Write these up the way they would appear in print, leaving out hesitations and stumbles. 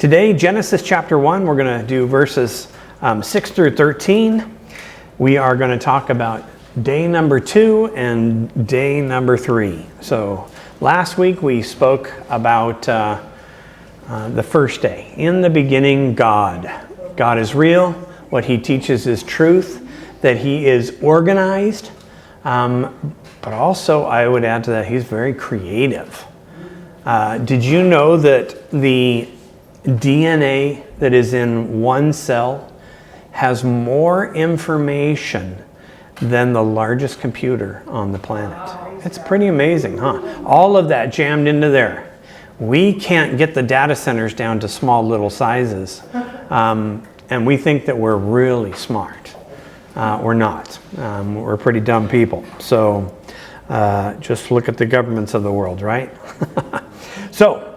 Today, Genesis chapter 1, we're going to do verses 6 through 13. We are going to talk about day number 2 and day number 3. So last week we spoke about the first day. In the beginning, God. God is real. What he teaches is truth. That he is organized. But also, I would add to that, he's very creative. Did you know that the DNA that is in one cell has more information than the largest computer on the planet? It's pretty amazing, huh? All of that jammed into there. We can't get the data centers down to small little sizes. And we think that we're really smart. We're not. We're pretty dumb people. So just look at the governments of the world, right? So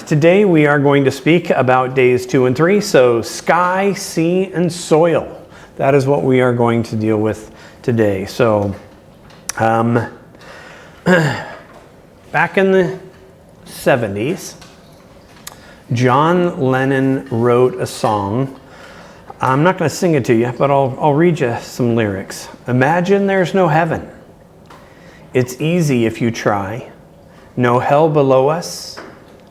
today we are going to speak about days 2 and 3. So sky, sea, and soil. That is what we are going to deal with today. So back in the 70s, John Lennon wrote a song. I'm not going to sing it to you, but I'll read you some lyrics. Imagine there's no heaven. It's easy if you try. No hell below us.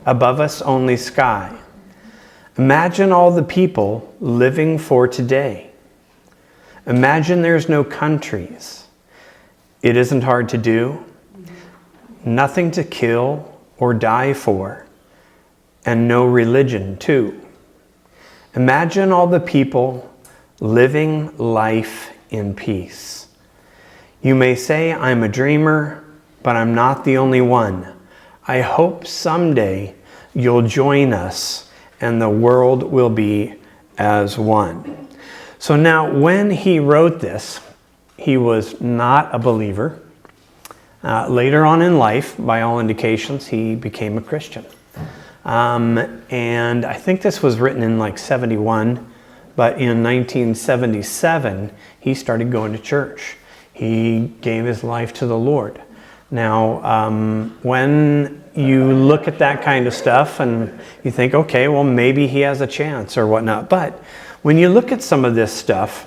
Above us only sky. Imagine all the people living for today. Imagine there's no countries. It isn't hard to do. Nothing to kill or die for. And no religion too. Imagine all the people living life in peace. You may say I'm a dreamer, but I'm not the only one. I hope someday you'll join us and the world will be as one. So now when he wrote this, he was not a believer. Later on in life, by all indications, he became a Christian. And I think this was written in like 71, but in 1977, he started going to church. He gave his life to the Lord. Now, when you look at that kind of stuff and you think, okay, well, maybe he has a chance or whatnot. But when you look at some of this stuff,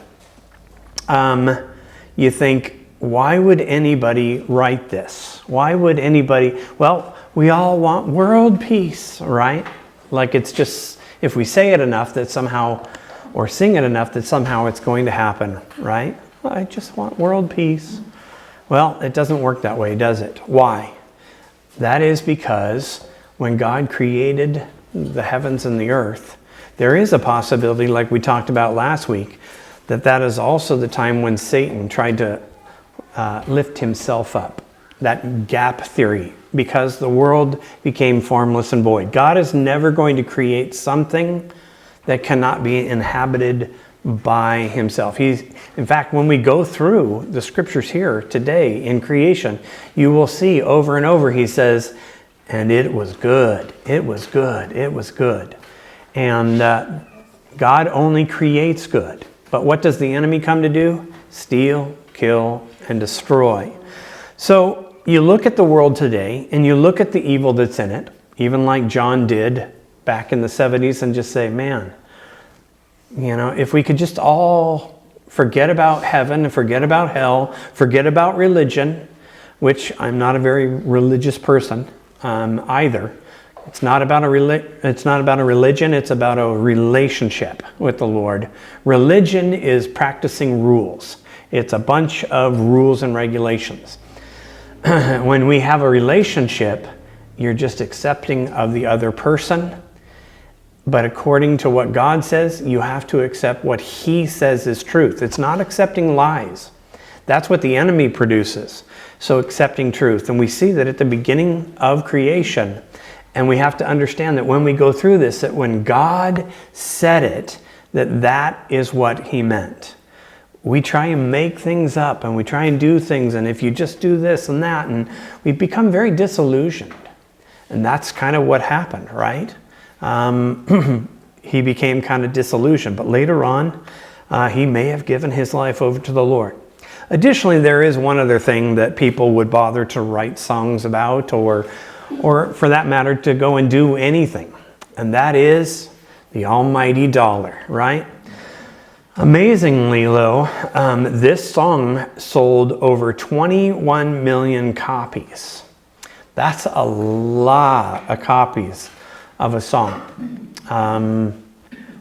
you think, why would anybody write this? Why would anybody, well, we all want world peace, right? Like it's just, if we say it enough that somehow, or sing it enough that somehow it's going to happen, right? I just want world peace. Well, it doesn't work that way, does it? Why? That is because when God created the heavens and the earth, there is a possibility, like we talked about last week, that is also the time when Satan tried to lift himself up. That gap theory, because the world became formless and void. God is never going to create something that cannot be inhabited by himself. In fact, when we go through the scriptures here today in creation, you will see over and over he says, and it was good, it was good, it was good. And God only creates good. But what does the enemy come to do? Steal, kill, and destroy. So you look at the world today and you look at the evil that's in it, even like John did back in the 70s, and just say, man, you know, if we could just all forget about heaven and forget about hell, forget about religion, which I'm not a very religious person either. It's not about a religion, it's about a relationship with the Lord. Religion is practicing rules. It's a bunch of rules and regulations. When we have a relationship, you're just accepting of the other person. But according to what God says, you have to accept what he says is truth. It's not accepting lies. That's what the enemy produces. So accepting truth. And we see that at the beginning of creation. And we have to understand that when we go through this, that when God said it, that is what he meant. We try and make things up and we try and do things. And if you just do this and that, and we become very disillusioned. And that's kind of what happened, right? He became kind of disillusioned, but later on, he may have given his life over to the Lord. Additionally, there is one other thing that people would bother to write songs about, or for that matter, to go and do anything. and that is the almighty dollar, right? Amazingly, though, this song sold over 21 million copies. That's a lot of copies of a song.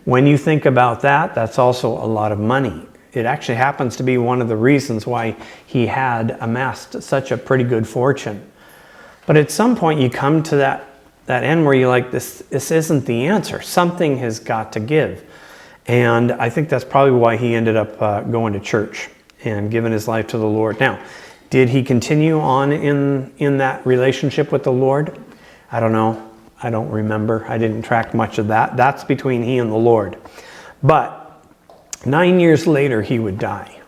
When you think about that, that's also a lot of money. It actually happens to be one of the reasons why he had amassed such a pretty good fortune. But at some point you come to that end where you're like, this isn't the answer. Something has got to give. And I think that's probably why he ended up going to church and giving his life to the Lord. Now, did he continue on in that relationship with the Lord? I don't know. I don't remember. I didn't track much of that. That's between he and the Lord. But 9 years later, he would die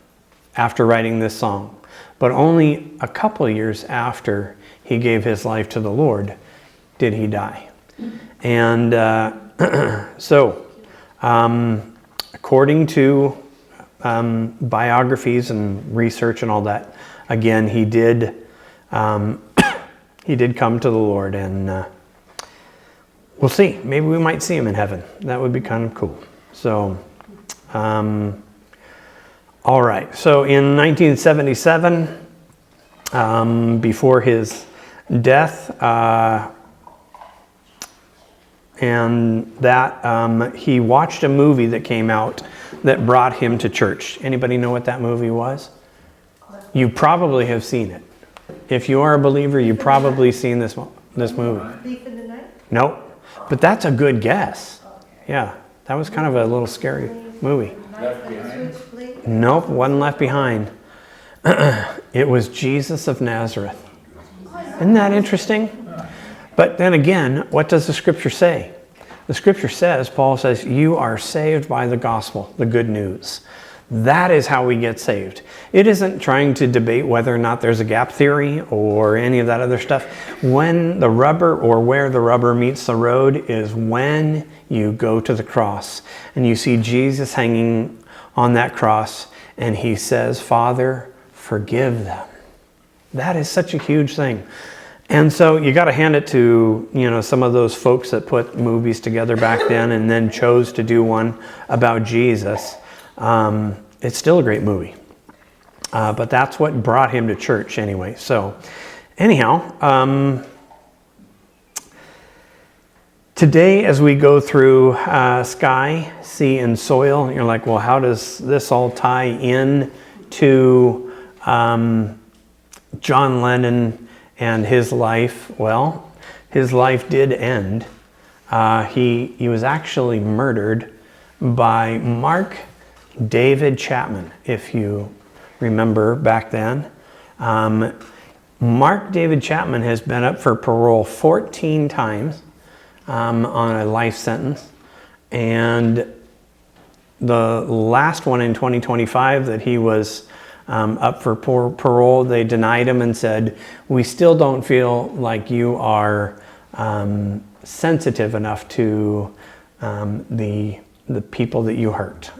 after writing this song. But only a couple of years after he gave his life to the Lord did he die. And according to biographies and research and all that, again, he did come to the Lord, and we'll see. Maybe we might see him in heaven. That would be kind of cool. So, all right. So in 1977, before his death, and that he watched a movie that came out that brought him to church. Anybody know what that movie was? You probably have seen it. If you are a believer, you've probably seen this movie. Thief in the Night? Nope. But that's a good guess. Yeah, that was kind of a little scary movie. Left Behind? Nope, wasn't Left Behind. It was Jesus of Nazareth. Isn't that interesting? But then again, what does the scripture say? The scripture says, Paul says, you are saved by the gospel, the good news. That is how we get saved. It isn't trying to debate whether or not there's a gap theory or any of that other stuff. When the rubber, or where the rubber meets the road, is when you go to the cross and you see Jesus hanging on that cross and he says, Father, forgive them. That is such a huge thing. And so you got to hand it to, some of those folks that put movies together back then and then chose to do one about Jesus. It's still a great movie. But that's what brought him to church anyway. So anyhow, today as we go through sky, sea, and soil, you're like, well, how does this all tie in to John Lennon and his life? Well, his life did end. He was actually murdered by Mark David Chapman, if you remember back then. Mark David Chapman has been up for parole 14 times on a life sentence. And the last one in 2025 that he was up for parole, they denied him and said, we still don't feel like you are sensitive enough to the people that you hurt.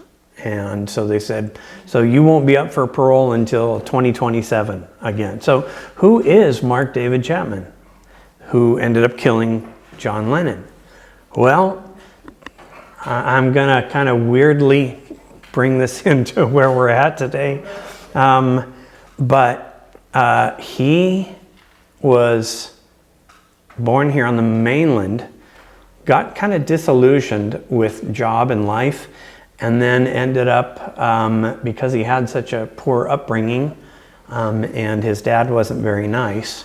And so they said, so you won't be up for parole until 2027 again. So who is Mark David Chapman, who ended up killing John Lennon? Well, I'm going to kind of weirdly bring this into where we're at today. But he was born here on the mainland, got kind of disillusioned with job and life, and then ended up, because he had such a poor upbringing, and his dad wasn't very nice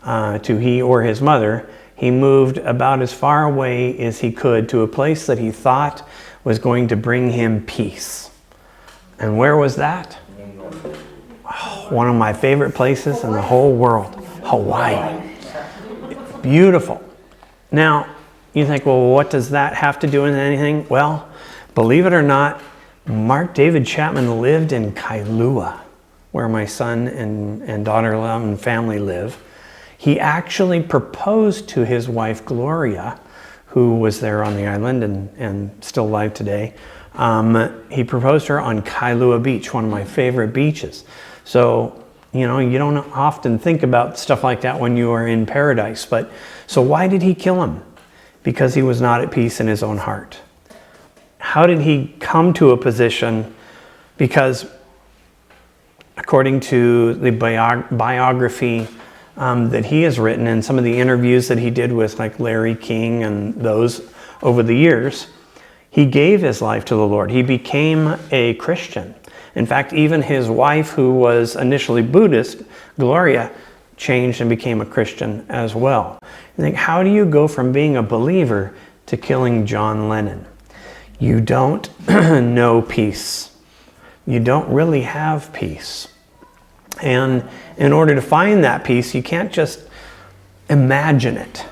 to he or his mother, he moved about as far away as he could to a place that he thought was going to bring him peace. And where was that? Oh, one of my favorite places in the whole world, Hawaii. It's beautiful. Now, you think, well, what does that have to do with anything? Well, believe it or not, Mark David Chapman lived in Kailua, where my son and daughter-in-law and family live. He actually proposed to his wife, Gloria, who was there on the island and still alive today. He proposed to her on Kailua Beach, one of my favorite beaches. So, you don't often think about stuff like that when you are in paradise. But so why did he kill him? Because he was not at peace in his own heart. How did he come to a position? Because according to the biography that he has written and some of the interviews that he did with like Larry King and those over the years, he gave his life to the Lord. He became a Christian. In fact, even his wife, who was initially Buddhist, Gloria, changed and became a Christian as well. You think, how do you go from being a believer to killing John Lennon? You don't know peace. You don't really have peace. And in order to find that peace, you can't just imagine it.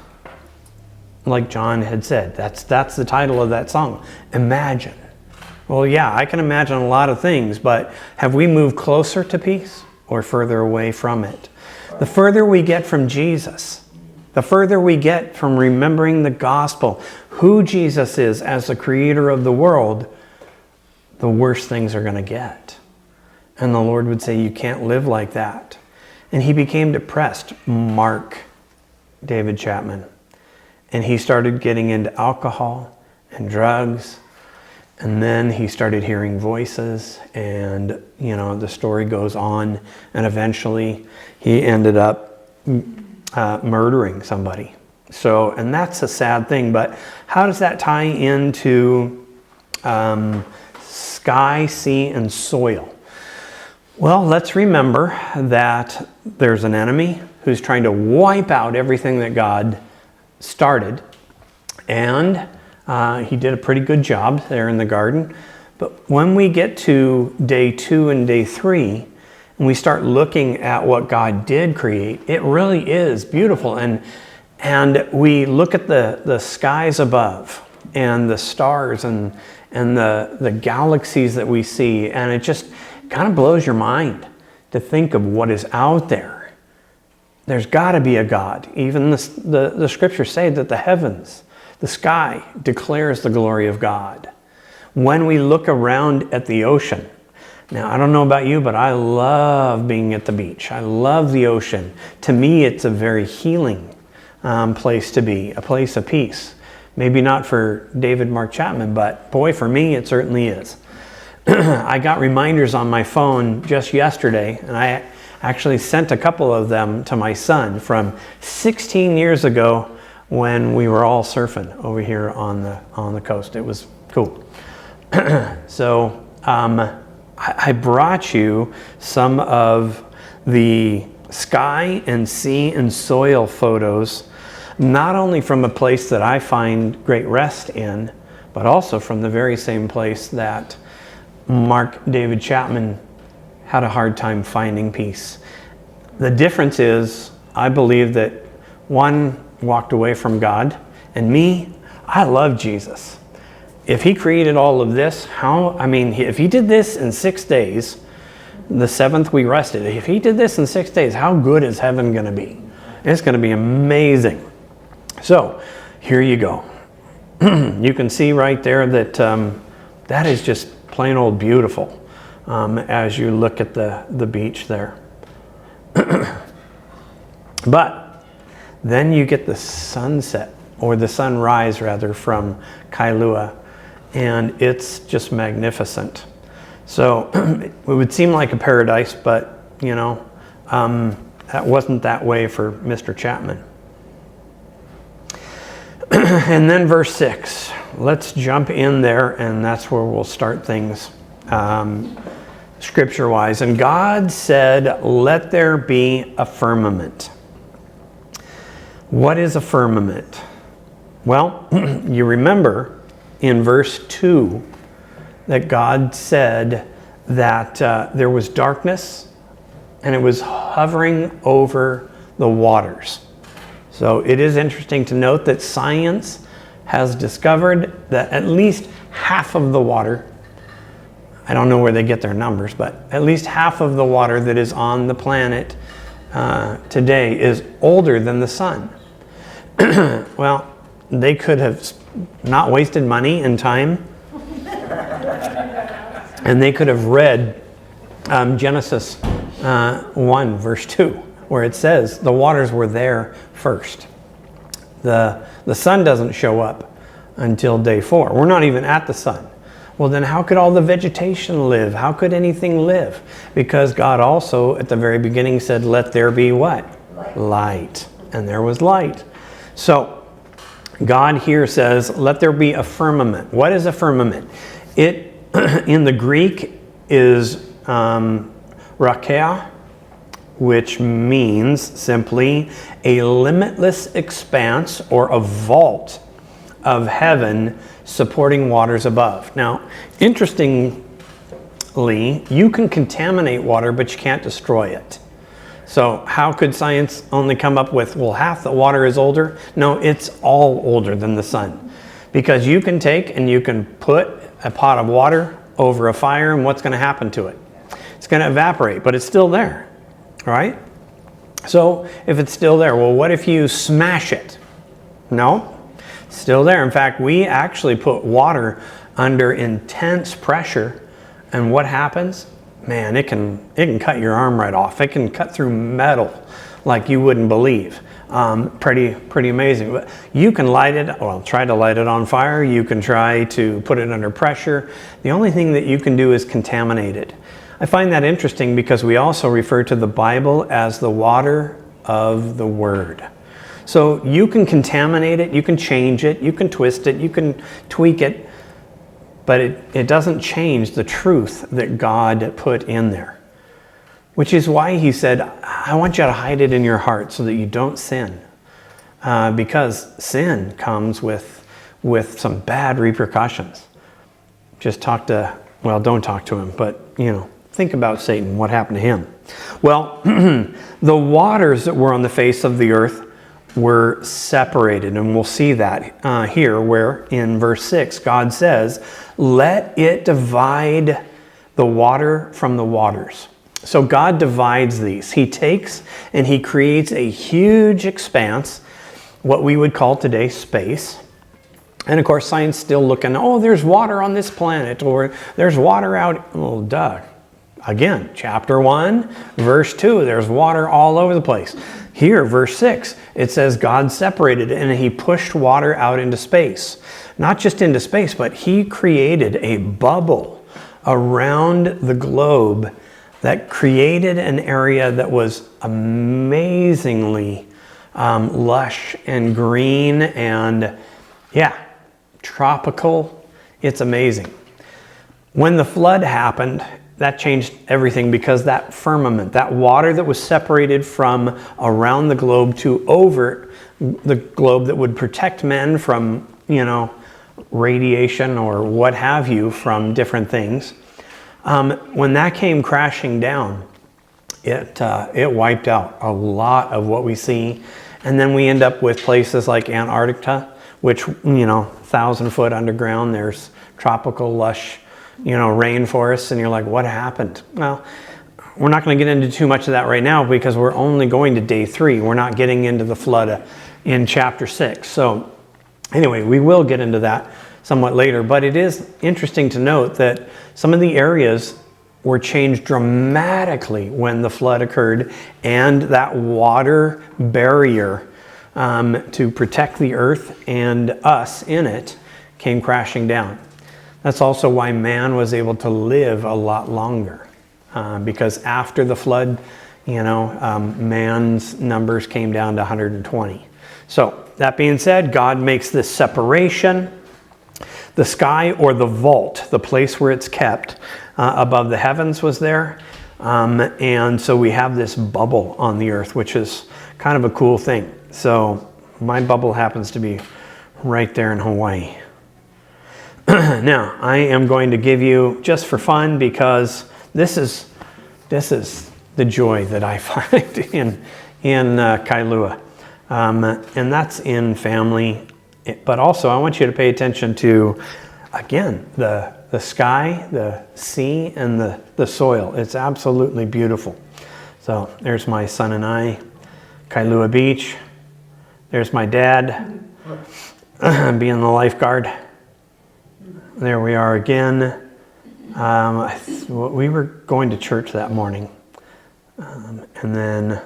Like John had said, that's the title of that song, Imagine. Well, yeah, I can imagine a lot of things, but have we moved closer to peace or further away from it? The further we get from Jesus, the further we get from remembering the gospel, who Jesus is as the creator of the world, the worse things are going to get. And the Lord would say, you can't live like that. And he became depressed, Mark David Chapman. And he started getting into alcohol and drugs. And then he started hearing voices, and the story goes on, and eventually he ended up murdering somebody. So, and that's a sad thing, but how does that tie into sky, sea, and soil? Well, let's remember that there's an enemy who's trying to wipe out everything that God started, and he did a pretty good job there in the garden. But when we get to day 2 and day 3, and we start looking at what God did create, it really is beautiful. And we look at the skies above and the stars and the galaxies that we see, and it just kind of blows your mind to think of what is out there. There's got to be a God. Even the scriptures say that the heavens, the sky, declares the glory of God. When we look around at the ocean, now I don't know about you, but I love being at the beach. I love the ocean. To me, it's a very healing place to be, a place of peace. Maybe not for David Mark Chapman, but boy, for me, it certainly is. I got reminders on my phone just yesterday, and I actually sent a couple of them to my son from 16 years ago when we were all surfing over here on the coast. It was cool. So I brought you some of the sky and sea and soil photos, not only from a place that I find great rest in, but also from the very same place that Mark David Chapman had a hard time finding peace. The difference is, I believe that one walked away from God, and me, I love Jesus. If he created all of this, if he did this in 6 days, the seventh we rested, if he did this in 6 days, how good is heaven going to be? It's going to be amazing. So, here you go. You can see right there that that is just plain old beautiful as you look at the beach there. But then you get the sunset, or the sunrise rather, from Kailua, and it's just magnificent. So it would seem like a paradise, but that wasn't that way for Mr. Chapman. And then verse 6, let's jump in there, and that's where we'll start things scripture-wise. And God said, let there be a firmament. What is a firmament? Well, you remember in verse 2 that God said that there was darkness and it was hovering over the waters. So it is interesting to note that science has discovered that at least half of the water, I don't know where they get their numbers, but at least half of the water that is on the planet today is older than the sun. Well, they could have not wasted money and time, and they could have read Genesis 1 verse 2, where it says the waters were there first. The sun doesn't show up until day 4. We're not even at the sun. Well, then how could all the vegetation live? How could anything live? Because God also, at the very beginning, said, let there be what? Light. And there was light. So, God here says, let there be a firmament. What is a firmament? It, in the Greek, is rakeia, which means simply a limitless expanse or a vault of heaven supporting waters above. Now, interestingly, you can contaminate water, but you can't destroy it. So how could science only come up with, well, half the water is older? No, it's all older than the sun. Because you can take and you can put a pot of water over a fire, and what's going to happen to it? It's going to evaporate, but it's still there, right? So if it's still there, well, what if you smash it? No. Still there. In fact, we actually put water under intense pressure, and what happens? Man, it can cut your arm right off. It can cut through metal like you wouldn't believe. Pretty amazing. But you can light it, well, try to light it on fire. You can try to put it under pressure. The only thing that you can do is contaminate it. I find that interesting because we also refer to the Bible as the water of the Word. So you can contaminate it, you can change it, you can twist it, you can tweak it, but it doesn't change the truth that God put in there. Which is why he said, I want you to hide it in your heart so that you don't sin. Because sin comes with some bad repercussions. Just don't talk to him, but think about Satan, what happened to him. Well, the waters that were on the face of the earth were separated, and we'll see that here where in verse 6 God says, let it divide the water from the waters. So God divides these. He takes and he creates a huge expanse, what we would call today space. And of course science still looking, there's water on this planet, or there's water out, well, duh. Again, chapter 1, verse 2, there's water all over the place. Here, verse 6, it says God separated and he pushed water out into space. Not just into space, but he created a bubble around the globe that created an area that was amazingly lush and green and, tropical. It's amazing. When the flood happened, that changed everything because that firmament, that water that was separated from around the globe to over the globe that would protect men from, radiation or what have you from different things. When that came crashing down, it wiped out a lot of what we see. And then we end up with places like Antarctica, which, 1,000 foot underground, there's tropical lush rainforests, and you're like, what happened? Well, we're not going to get into too much of that right now because we're only going to day 3. We're not getting into the flood in chapter 6. So anyway, we will get into that somewhat later, but it is interesting to note that some of the areas were changed dramatically when the flood occurred, and that water barrier to protect the earth and us in it came crashing down. That's also why man was able to live a lot longer, because after the flood, man's numbers came down to 120. So that being said, God makes this separation. The sky, or the vault, the place where it's kept above the heavens, was there. And so we have this bubble on the earth, which is kind of a cool thing. So my bubble happens to be right there in Hawaii. Now, I am going to give you, just for fun, because this is the joy that I find in Kailua. And that's in family. But also, I want you to pay attention to, again, the sky, the sea, and the soil. It's absolutely beautiful. So there's my son and I, Kailua Beach. There's my dad being the lifeguard. There we are again. We were going to church that morning. And then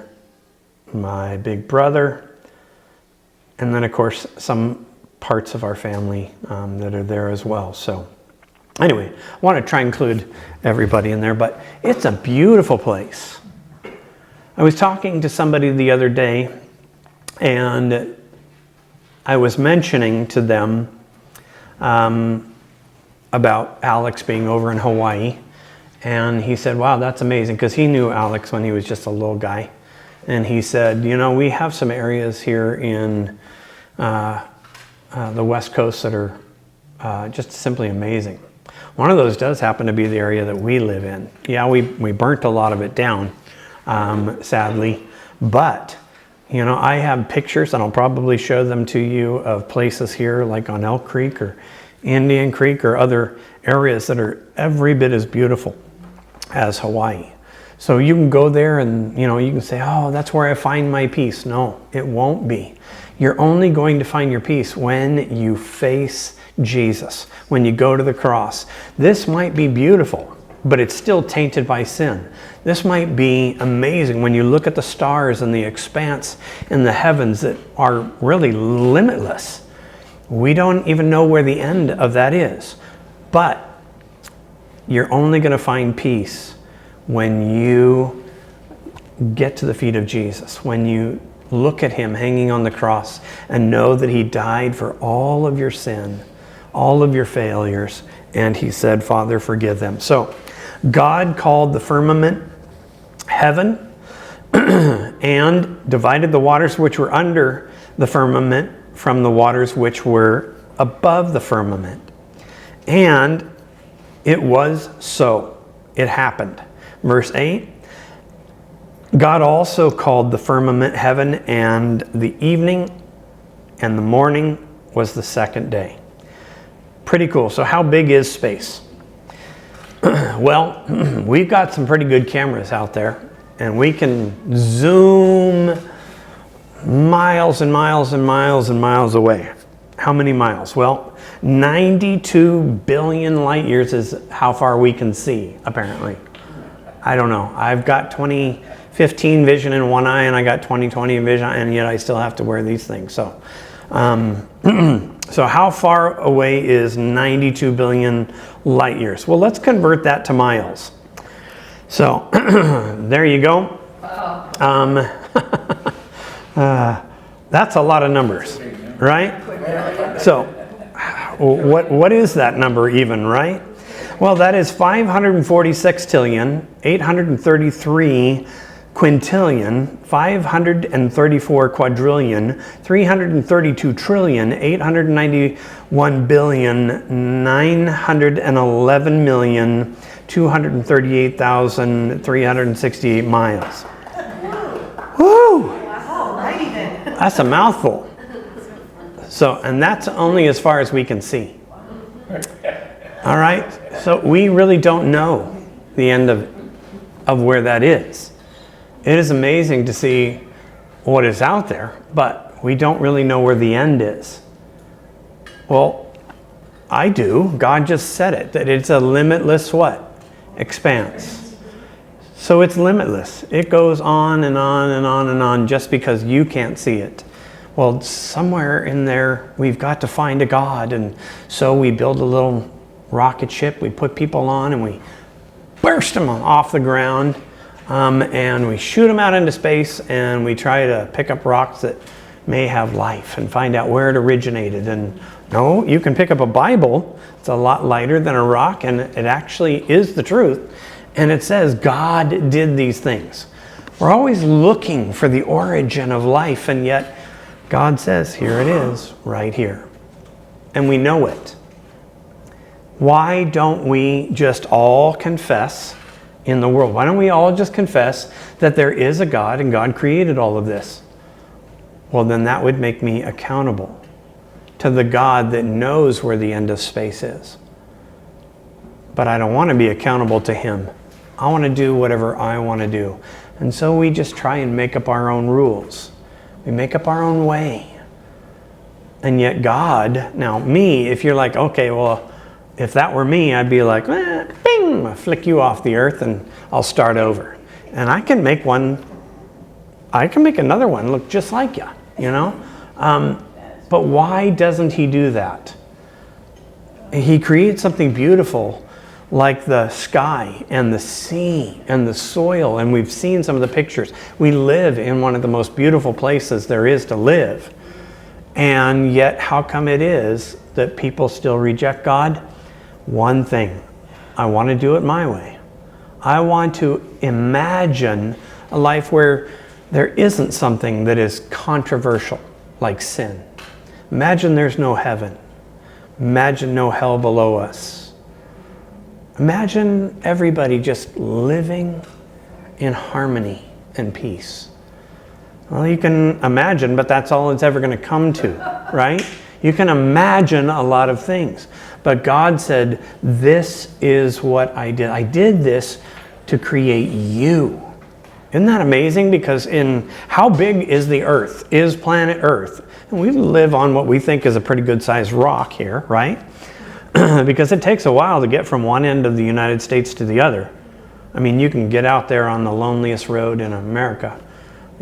my big brother, And then, of course, some parts of our family that are there as well. So anyway, I want to try and include everybody in there, but it's a beautiful place. I was talking to somebody the other day, and I was mentioning to them about Alex being over in Hawaii. And he said, wow, that's amazing, because he knew Alex when he was just a little guy. And he said, you know, we have some areas here in the West Coast that are just simply amazing. One of those does happen to be the area that we live in. Yeah, we burnt a lot of it down, sadly. But, you know, I have pictures, and I'll probably show them to you, of places here like on Elk Creek or Indian Creek or other areas that are every bit as beautiful as Hawaii. So you can go there and, you know, you can say, oh, that's where I find my peace. No, it won't be. You're only going to find your peace when you face Jesus, when you go to the cross. This might be beautiful, but it's still tainted by sin. This might be amazing when you look at the stars and the expanse in the heavens that are really limitless. We don't even know where the end of that is. But you're only going to find peace when you get to the feet of Jesus, when you look at him hanging on the cross and know that he died for all of your sin, all of your failures, and he said, Father, forgive them. So God called the firmament heaven and divided the waters which were under the firmament from the waters which were above the firmament. And it was so. It happened. Verse 8, God also called the firmament heaven, and the evening and the morning was the second day. Pretty cool. So how big is space? Well, we've got some pretty good cameras out there, and we can zoom miles and miles and miles and miles away. How many miles? Well, 92 billion light years is how far we can see, apparently. I don't know. I've got 20/15 vision in one eye, and I got 20/20 vision, and yet I still have to wear these things. So, so how far away is 92 billion light years? Well, let's convert that to miles. So, there you go. That's a lot of numbers, right? So, what is that number even, right? Well, that is 546 trillion, 833 quintillion, 534 quadrillion, 332 trillion, 891 billion, 911 million, 238,368 miles. Woo! That's a mouthful. So, and that's only as far as we can see. All right? So we really don't know the end of where that is. It is amazing to see what is out there, but we don't really know where the end is. Well, I do. God just said it, that it's a limitless what? Expanse. So it's limitless. It goes on and on and on and on just because you can't see it. Well, somewhere in there, we've got to find a God. And so we build a little rocket ship, we put people on, and we burst them off the ground, and we shoot them out into space, and we try to pick up rocks that may have life and find out where it originated. And no, you can pick up a Bible. It's a lot lighter than a rock, and it actually is the truth. And it says God did these things. We're always looking for the origin of life, and yet God says, here it is, right here. And we know it. Why don't we just all confess in the world? Why don't we all just confess that there is a God and God created all of this? Well, then that would make me accountable to the God that knows where the end of space is. But I don't want to be accountable to him. I want to do whatever I want to do. And so we just try and make up our own rules. We make up our own way. And yet God, now me, if you're like, okay, well, if that were me, I'd be like, bing, I'll flick you off the earth and I'll start over. And I can make another one look just like you, you know? But why doesn't he do that? He creates something beautiful like the sky and the sea and the soil, and we've seen some of the pictures. We live in one of the most beautiful places there is to live. And yet, how come it is that people still reject God? One thing: I want to do it my way. I want to imagine a life where there isn't something that is controversial, like sin. Imagine there's no heaven. Imagine no hell below us. Imagine everybody just living in harmony and peace. Well, you can imagine, but that's all it's ever going to come to, right? You can imagine a lot of things. But God said, this is what I did. I did this to create you. Isn't that amazing? Because how big is the earth? Is planet Earth? And we live on what we think is a pretty good sized rock here, right? Because it takes a while to get from one end of the United States to the other. I mean, you can get out there on the loneliest road in America,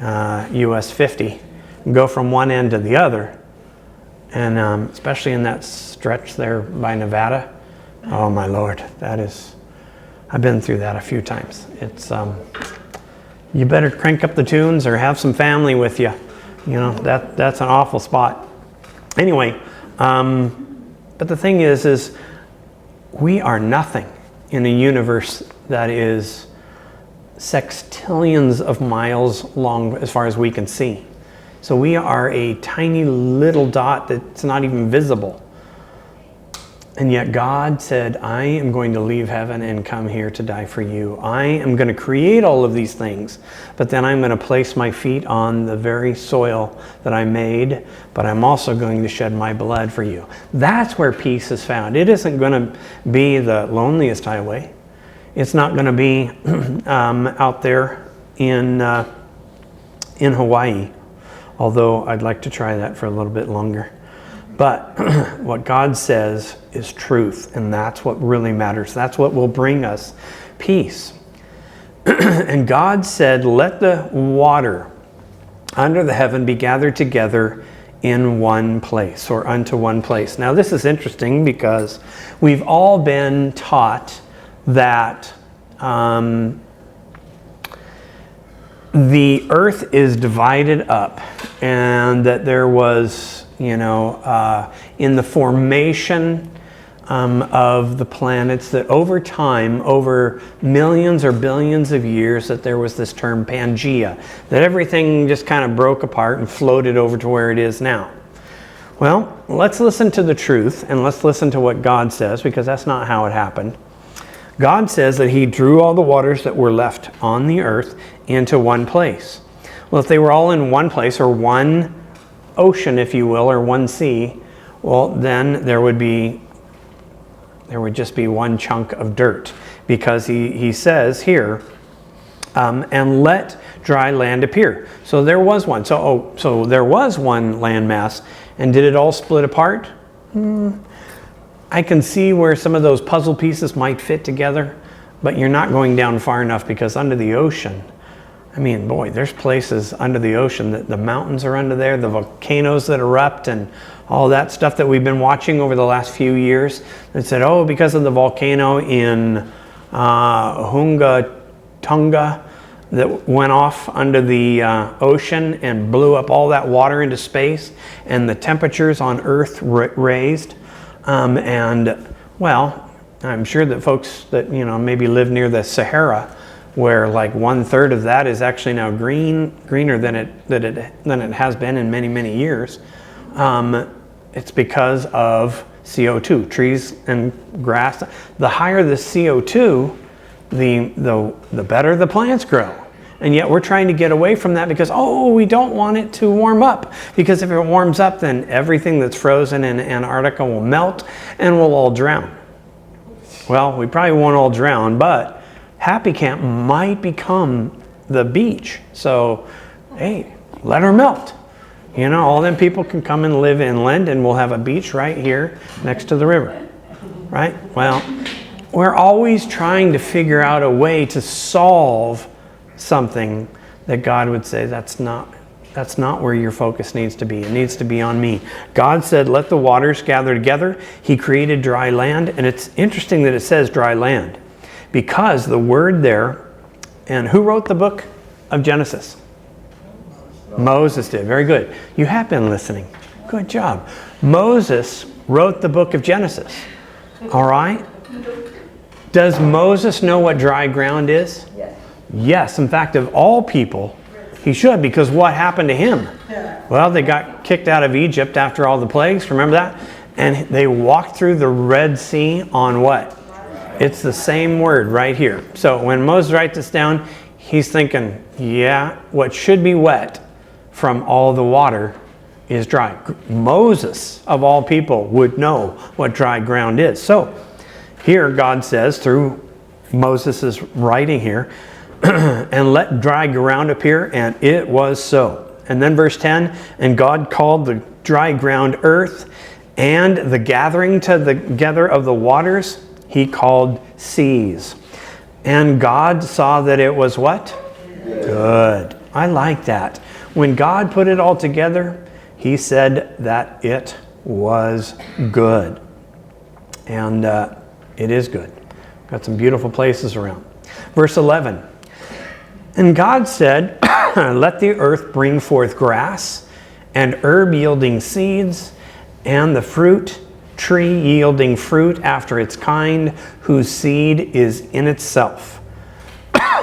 US 50, and go from one end to the other. And especially in that stretch there by Nevada. Oh my Lord, I've been through that a few times. It's, you better crank up the tunes or have some family with you. You know, that's an awful spot. Anyway, but the thing is we are nothing in a universe that is sextillions of miles long as far as we can see. So we are a tiny little dot that's not even visible. And yet God said, I am going to leave heaven and come here to die for you. I am going to create all of these things, but then I'm going to place my feet on the very soil that I made, but I'm also going to shed my blood for you. That's where peace is found. It isn't going to be the loneliest highway. It's not going to be out there in Hawaii, although I'd like to try that for a little bit longer. But what God says is truth, and that's what really matters. That's what will bring us peace. And God said, let the water under the heaven be gathered together in one place, or unto one place. Now this is interesting because we've all been taught that the earth is divided up, and that there was, in the formation of the planets, that over time, over millions or billions of years, that there was this term Pangea, that everything just kind of broke apart and floated over to where it is now. Well, let's listen to the truth, and let's listen to what God says, because that's not how it happened. God says that he drew all the waters that were left on the earth into one place. Well, if they were all in one place, or one ocean, if you will, or one sea, well, then there would just be one chunk of dirt, because he says here, and let dry land appear. So there was one. So there was one landmass, and did it all split apart? I can see where some of those puzzle pieces might fit together, but you're not going down far enough, because under the ocean, I mean, boy, there's places under the ocean that the mountains are under there, the volcanoes that erupt, and all that stuff that we've been watching over the last few years. That said, oh, because of the volcano in Hunga Tonga that went off under the ocean and blew up all that water into space, and the temperatures on Earth raised. And well, I'm sure that folks that maybe live near the Sahara, where like 1/3 of that is actually now greener than it has been in many, many years. It's because of CO2, trees and grass. The higher the CO2, the better the plants grow. And yet we're trying to get away from that because, we don't want it to warm up. Because if it warms up, then everything that's frozen in Antarctica will melt and we'll all drown. Well, we probably won't all drown, but Happy Camp might become the beach. So, hey, let her melt. All them people can come and live inland, and we'll have a beach right here next to the river. Right? Well, we're always trying to figure out a way to solve something that God would say that's not That's not where your focus needs to be. It needs to be on me. God said, let the waters gather together. He created dry land. And it's interesting that it says dry land, because the word there, and who wrote the book of Genesis? Moses did. Very good. You have been listening. Good job. Moses wrote the book of Genesis. All right? Does Moses know what dry ground is? Yes. Yes. In fact, of all people, he should, because what happened to him? Well, they got kicked out of Egypt after all the plagues. Remember that? And they walked through the Red Sea on what? It's the same word right here. So when Moses writes this down, he's thinking, yeah, what should be wet from all the water is dry. Moses, of all people, would know what dry ground is. So here God says, through Moses' writing here, and let dry ground appear, and it was so. And then verse 10, and God called the dry ground earth, and the gathering together of the waters he called seas. And God saw that it was what? Good. I like that. When God put it all together, he said that it was good. And it is good. Got some beautiful places around. Verse 11. And God said, let the earth bring forth grass, and herb yielding seeds, and the fruit tree yielding fruit after its kind, whose seed is in itself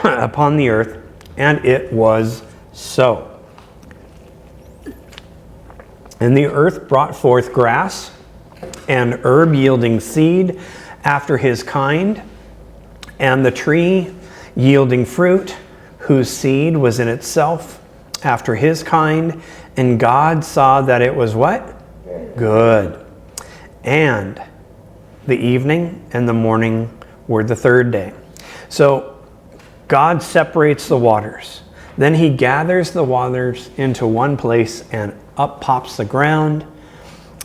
upon the earth. And it was so. And the earth brought forth grass, and herb yielding seed after his kind, and the tree yielding fruit, whose seed was in itself after his kind. And God saw that it was what? Good. And the evening and the morning were the third day. So God separates the waters. Then he gathers the waters into one place, and up pops the ground.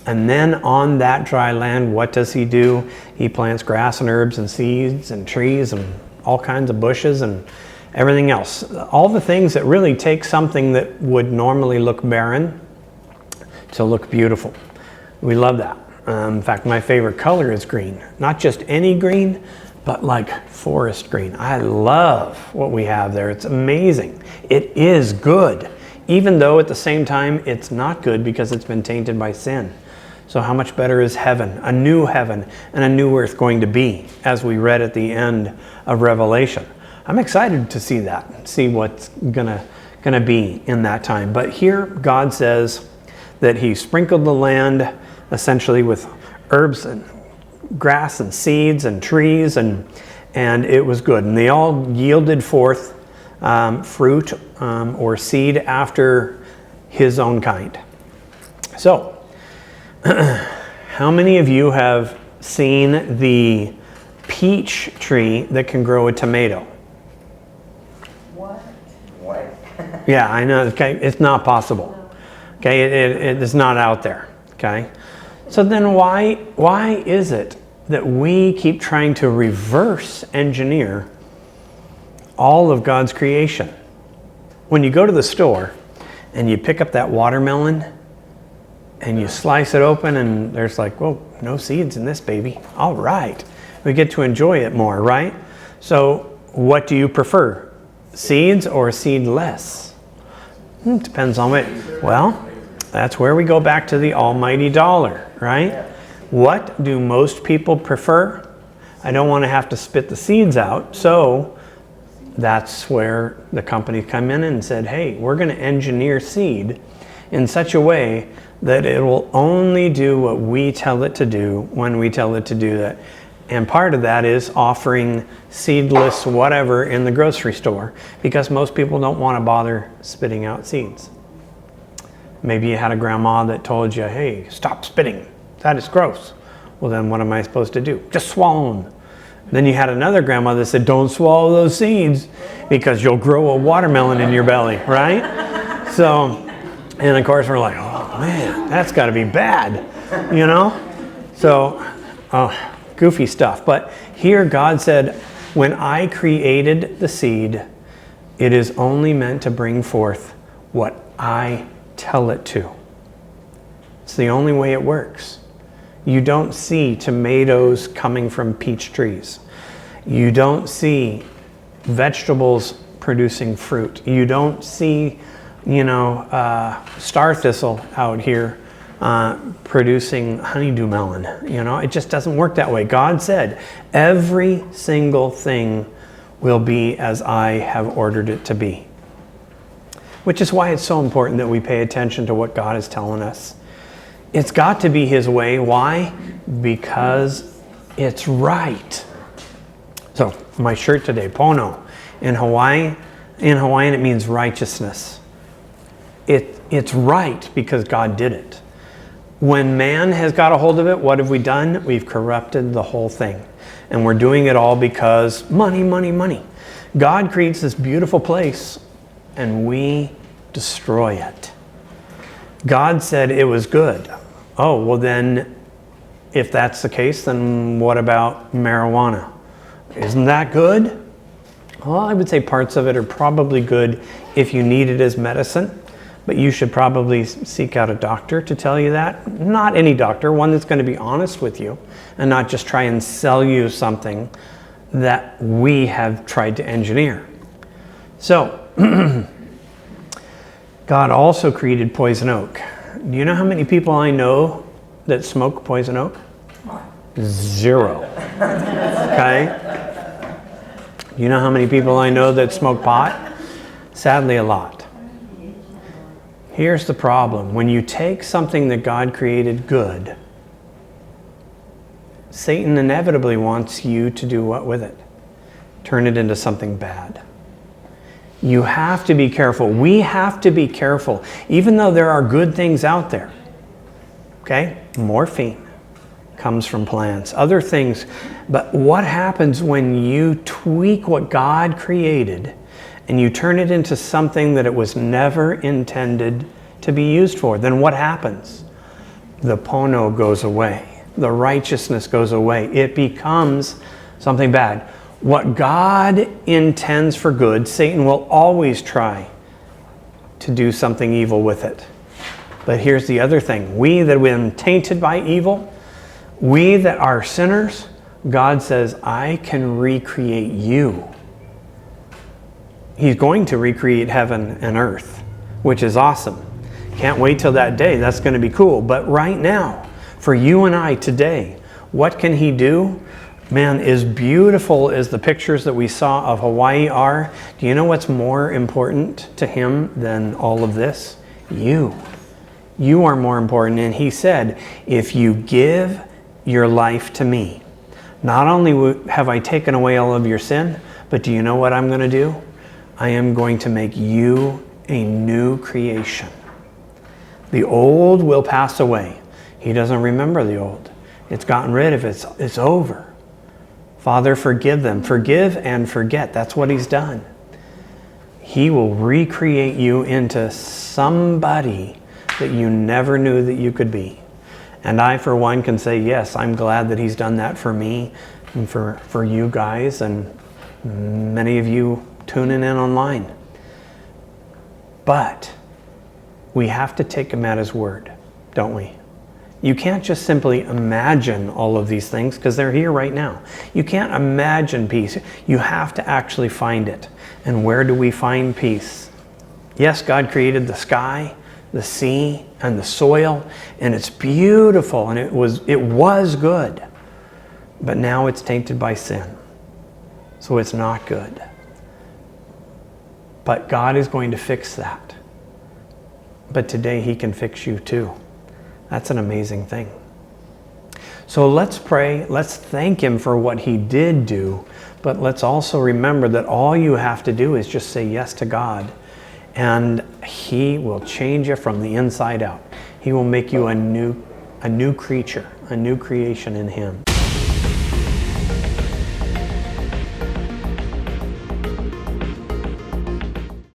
And then on that dry land, what does he do? He plants grass and herbs and seeds and trees and all kinds of bushes and everything else. All the things that really take something that would normally look barren to look beautiful. We love that. In fact, my favorite color is green. Not just any green, but like forest green. I love what we have there. It's amazing. It is good, even though at the same time it's not good because it's been tainted by sin. So how much better is heaven, a new heaven and a new earth going to be, as we read at the end of Revelation? I'm excited to see that, see what's gonna be in that time. But here God says that he sprinkled the land essentially with herbs and grass and seeds and trees, and it was good. And they all yielded forth fruit or seed after his own kind. So, how many of you have seen the peach tree that can grow a tomato? What? Yeah, I know. Okay, it's not possible. Okay, it is not out there. Okay, so then why is it that we keep trying to reverse engineer all of God's creation? When you go to the store and you pick up that watermelon and you slice it open and there's like, whoa, no seeds in this baby. All right, we get to enjoy it more, right? So what do you prefer? Seeds or seedless? Depends on it. Well, that's where we go back to the almighty dollar, right? What do most people prefer? I don't want to have to spit the seeds out, so that's where the company come in and said, hey, we're going to engineer seed in such a way that it will only do what we tell it to do when we tell it to do that. And part of that is offering seedless whatever in the grocery store, because most people don't want to bother spitting out seeds. Maybe you had a grandma that told you, hey, stop spitting. That is gross. Well, then what am I supposed to do? Just swallow them. Then you had another grandma that said, don't swallow those seeds because you'll grow a watermelon in your belly, right? So, and of course we're like, oh man, that's got to be bad, you know? So, goofy stuff. But here God said, when I created the seed, it is only meant to bring forth what I tell it to. It's the only way it works. You don't see tomatoes coming from peach trees. You don't see vegetables producing fruit. You don't see, star thistle out here producing honeydew melon. It just doesn't work that way. God said, every single thing will be as I have ordered it to be. Which is why it's so important that we pay attention to what God is telling us. It's got to be His way. Why? Because it's right. So, my shirt today, Pono. In Hawaiian it means righteousness. It's right because God did it. When man has got a hold of it, what have we done? We've corrupted the whole thing. And we're doing it all because money, money, money. God creates this beautiful place and we destroy it. God said it was good. Oh, well then, if that's the case, then what about marijuana? Isn't that good? Well, I would say parts of it are probably good if you need it as medicine. But you should probably seek out a doctor to tell you that. Not any doctor, one that's going to be honest with you and not just try and sell you something that we have tried to engineer. So, God also created poison oak. Do you know how many people I know that smoke poison oak? 0. Okay? Do you know how many people I know that smoke pot? Sadly, a lot. Here's the problem. When you take something that God created good, Satan inevitably wants you to do what with it? Turn it into something bad. You have to be careful. We have to be careful. Even though there are good things out there. Okay? Morphine comes from plants. Other things. But what happens when you tweak what God created and you turn it into something that it was never intended to be used for? Then what happens? The pono goes away. The righteousness goes away. It becomes something bad. What God intends for good, Satan will always try to do something evil with it. But here's the other thing. We that have been tainted by evil, we that are sinners, God says, I can recreate you. He's going to recreate heaven and earth, which is awesome. Can't wait till that day. That's going to be cool. But right now, for you and I today, what can He do? Man, as beautiful as the pictures that we saw of Hawaii are, do you know what's more important to Him than all of this? You. You are more important. And He said, if you give your life to me, not only have I taken away all of your sin, but do you know what I'm going to do? I am going to make you a new creation. The old will pass away. He doesn't remember the old. It's gotten rid of it. It's over. Father, forgive them. Forgive and forget. That's what He's done. He will recreate you into somebody that you never knew that you could be. And I, for one, can say, yes, I'm glad that He's done that for me and for you guys and many of you tuning in online. But we have to take Him at His word, don't we? You can't just simply imagine all of these things because they're here right now. You can't imagine peace. You have to actually find it. And where do we find peace? Yes, God created the sky, the sea, and the soil, and it's beautiful, and it was good. But now it's tainted by sin. So it's not good. But God is going to fix that. But today He can fix you too. That's an amazing thing. So let's pray. Let's thank Him for what He did do. But let's also remember that all you have to do is just say yes to God. And He will change you from the inside out. He will make you a new creature, a new creation in Him.